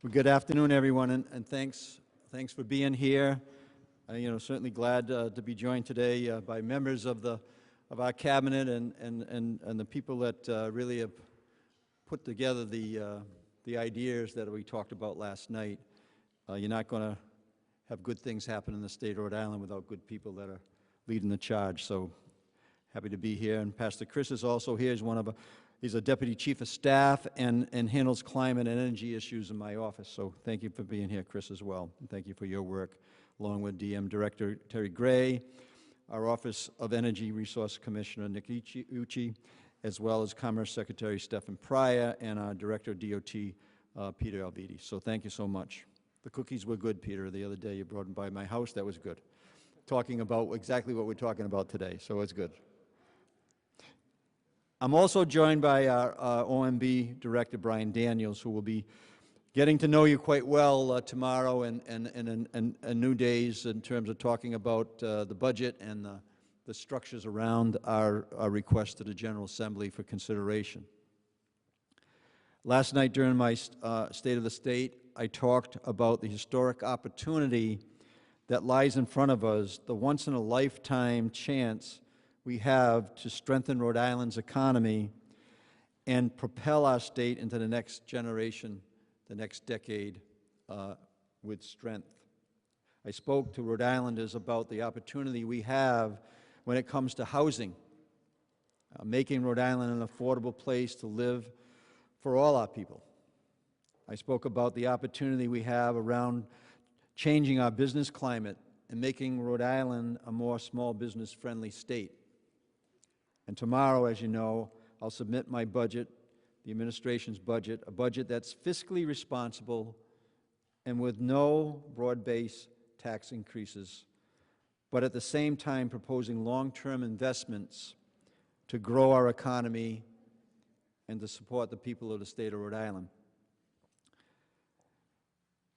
Well, good afternoon, everyone, and thanks for being here. Certainly glad to be joined today by members of our cabinet and the people that really have put together the ideas that we talked about last night. You're not going to have good things happen in the state of Rhode Island without good people that are leading the charge. So happy to be here. And Pastor Chris is also here. He's a deputy chief of staff and handles climate and energy issues in my office. So thank you for being here, Chris, as well. And thank you for your work, along with DM Director Terry Gray, our Office of Energy Resource Commissioner Nick Ucci, as well as Commerce Secretary Stephen Pryor, and our Director of DOT, Peter Alviti. So thank you so much. The cookies were good, Peter. The other day you brought them by my house. That was good. Talking about exactly what we're talking about today, so it's good. I'm also joined by our OMB Director, Brian Daniels, who will be getting to know you quite well tomorrow and new days in terms of talking about the budget and the structures around our request to the General Assembly for consideration. Last night during my State of the State, I talked about the historic opportunity that lies in front of us, the once-in-a-lifetime chance we have to strengthen Rhode Island's economy and propel our state into the next generation, the next decade, with strength. I spoke to Rhode Islanders about the opportunity we have when it comes to housing, making Rhode Island an affordable place to live for all our people. I spoke about the opportunity we have around changing our business climate and making Rhode Island a more small business-friendly state. And tomorrow, as you know, I'll submit my budget, the administration's budget, a budget that's fiscally responsible and with no broad-based tax increases, but at the same time proposing long-term investments to grow our economy and to support the people of the state of Rhode Island.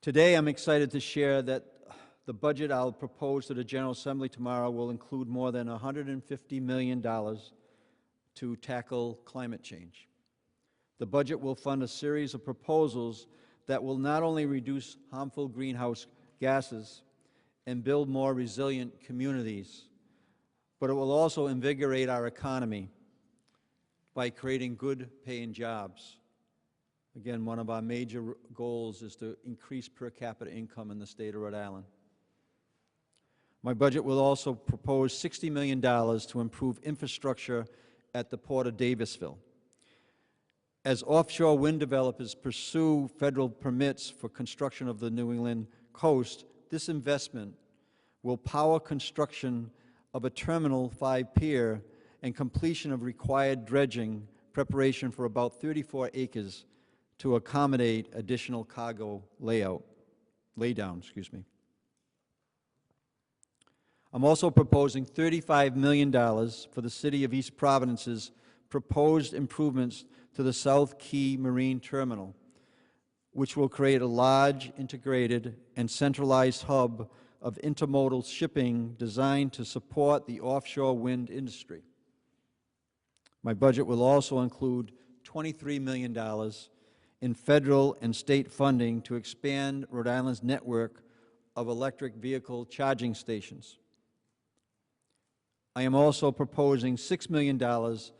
Today, I'm excited to share that the budget I'll propose to the General Assembly tomorrow will include more than $150 million to tackle climate change. The budget will fund a series of proposals that will not only reduce harmful greenhouse gases and build more resilient communities, but it will also invigorate our economy by creating good-paying jobs. Again, one of our major goals is to increase per capita income in the state of Rhode Island. My budget will also propose $60 million to improve infrastructure at the Port of Davisville. As offshore wind developers pursue federal permits for construction of the New England coast, this investment will power construction of a Terminal 5 pier and completion of required dredging preparation for about 34 acres to accommodate additional cargo laydown. I'm also proposing $35 million for the City of East Providence's proposed improvements to the South Key Marine Terminal, which will create a large, integrated, and centralized hub of intermodal shipping designed to support the offshore wind industry. My budget will also include $23 million in federal and state funding to expand Rhode Island's network of electric vehicle charging stations. I am also proposing $6 million to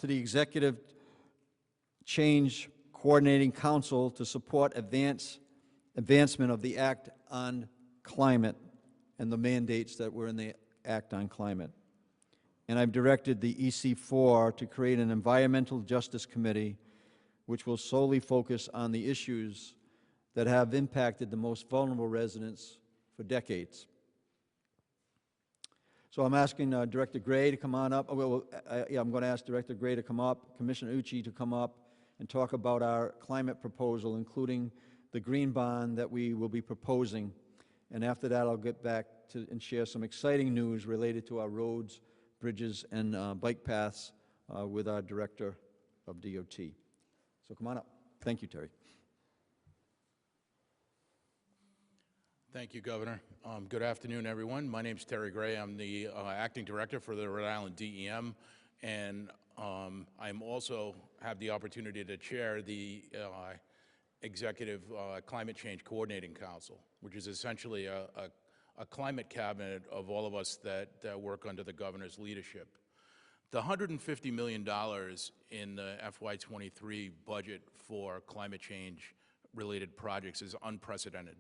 the Executive Change Coordinating Council to support advancement of the Act on Climate and the mandates that were in the Act on Climate. And I've directed the EC4 to create an Environmental Justice Committee which will solely focus on the issues that have impacted the most vulnerable residents for decades. So I'm asking Director Gray to come on up. I'm going to ask Director Gray to come up, Commissioner Ucci to come up and talk about our climate proposal, including the green bond that we will be proposing. And after that, I'll get back to and share some exciting news related to our roads, bridges, and bike paths with our Director of DOT. So come on up. Thank you, Terry. Thank you, Governor. Good afternoon, everyone. My name is Terry Gray. I'm the Acting Director for the Rhode Island DEM, and I'm also have the opportunity to chair the Executive Climate Change Coordinating Council, which is essentially a climate cabinet of all of us that work under the governor's leadership. The $150 million in the FY23 budget for climate change related projects is unprecedented.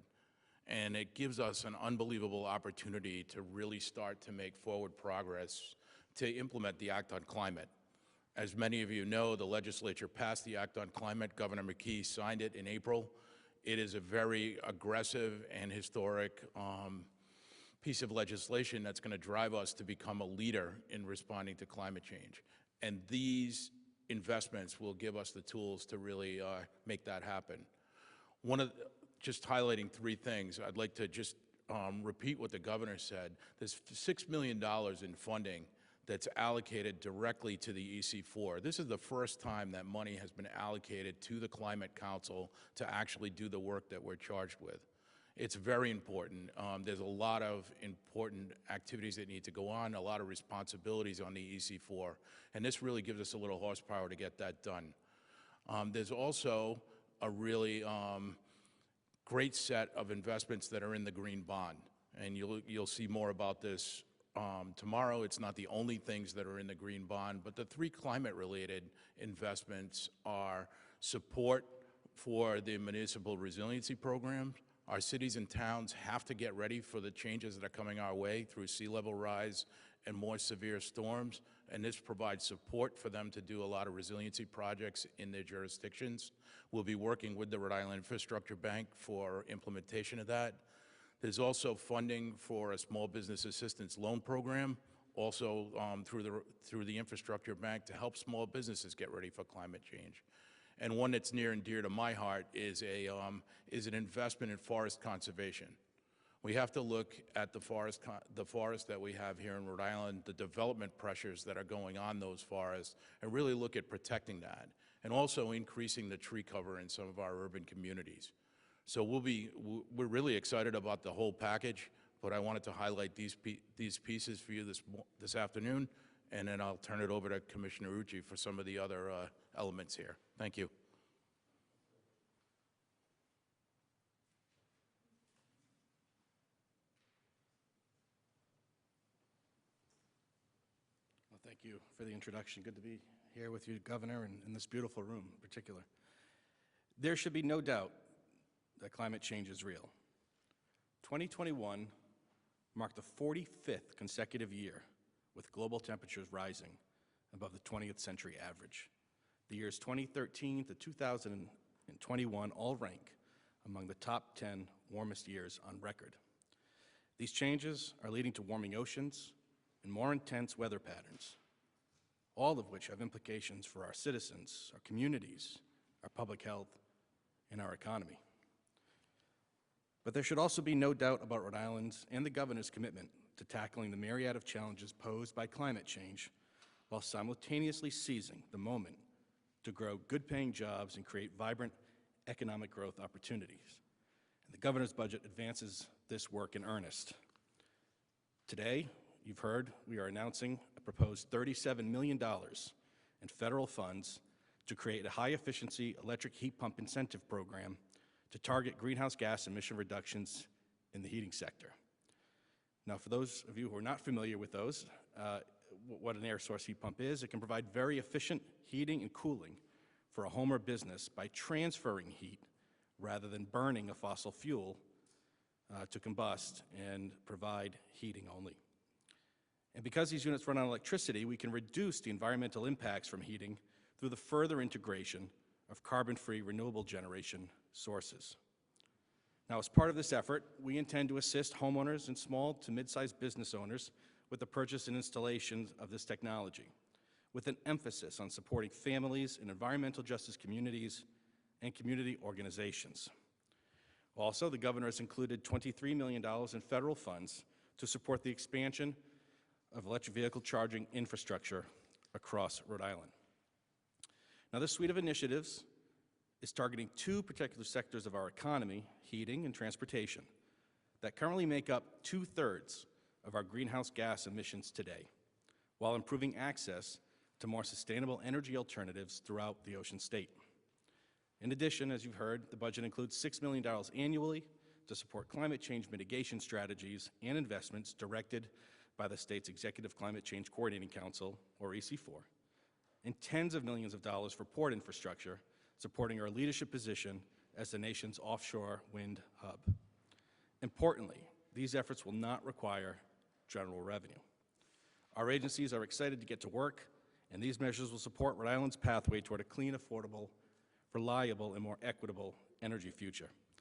And it gives us an unbelievable opportunity to really start to make forward progress to implement the Act on Climate. As many of you know, the legislature passed the Act on Climate. Governor McKee signed it in April. It is a very aggressive and historic piece of legislation that's going to drive us to become a leader in responding to climate change. And these investments will give us the tools to really make that happen. Just highlighting three things, I'd like to just repeat what the governor said. There's $6 million in funding that's allocated directly to the EC4. This is the first time that money has been allocated to the Climate Council to actually do the work that we're charged with. It's very important. There's a lot of important activities that need to go on, a lot of responsibilities on the EC4, and this really gives us a little horsepower to get that done. There's also a really great set of investments that are in the green bond, and you'll see more about this tomorrow. It's not the only things that are in the green bond, but the three climate-related investments are support for the municipal resiliency program. Our cities and towns have to get ready for the changes that are coming our way through sea level rise and more severe storms, and this provides support for them to do a lot of resiliency projects in their jurisdictions. We'll be working with the Rhode Island Infrastructure Bank for implementation of that. There's also funding for a small business assistance loan program, also through the Infrastructure Bank, to help small businesses get ready for climate change. And one that's near and dear to my heart is an investment in forest conservation. We have to look at the forest that we have here in Rhode Island, the development pressures that are going on those forests, and really look at protecting that, and also increasing the tree cover in some of our urban communities. So we're really excited about the whole package, but I wanted to highlight these pieces for you this afternoon, and then I'll turn it over to Commissioner Ucci for some of the other elements here. Thank you. Well, thank you for the introduction. Good to be here with you, Governor, and in this beautiful room in particular. There should be no doubt that climate change is real. 2021 marked the 45th consecutive year with global temperatures rising above the 20th century average. The years 2013 to 2021 all rank among the top 10 warmest years on record. These changes are leading to warming oceans and more intense weather patterns, all of which have implications for our citizens, our communities, our public health, and our economy. But there should also be no doubt about Rhode Island's and the Governor's commitment to tackling the myriad of challenges posed by climate change while simultaneously seizing the moment to grow good-paying jobs and create vibrant economic growth opportunities. And the Governor's budget advances this work in earnest. Today, you've heard, we are announcing a proposed $37 million in federal funds to create a high-efficiency electric heat pump incentive program to target greenhouse gas emission reductions in the heating sector. Now, for those of you who are not familiar with those, what an air source heat pump is, it can provide very efficient heating and cooling for a home or business by transferring heat rather than burning a fossil fuel to combust and provide heating only. And because these units run on electricity, we can reduce the environmental impacts from heating through the further integration of carbon-free renewable generation sources. Now, as part of this effort, we intend to assist homeowners and small to mid-sized business owners with the purchase and installation of this technology, with an emphasis on supporting families in environmental justice communities and community organizations. Also, the Governor has included $23 million in federal funds to support the expansion of electric vehicle charging infrastructure across Rhode Island. Now, this suite of initiatives is targeting two particular sectors of our economy, heating and transportation, that currently make up 2/3 of our greenhouse gas emissions today, while improving access to more sustainable energy alternatives throughout the Ocean State. In addition, as you've heard, the budget includes $6 million annually to support climate change mitigation strategies and investments directed by the state's Executive Climate Change Coordinating Council, or EC4, and tens of millions of dollars for port infrastructure, supporting our leadership position as the nation's offshore wind hub. Importantly, these efforts will not require general revenue. Our agencies are excited to get to work, and these measures will support Rhode Island's pathway toward a clean, affordable, reliable, and more equitable energy future.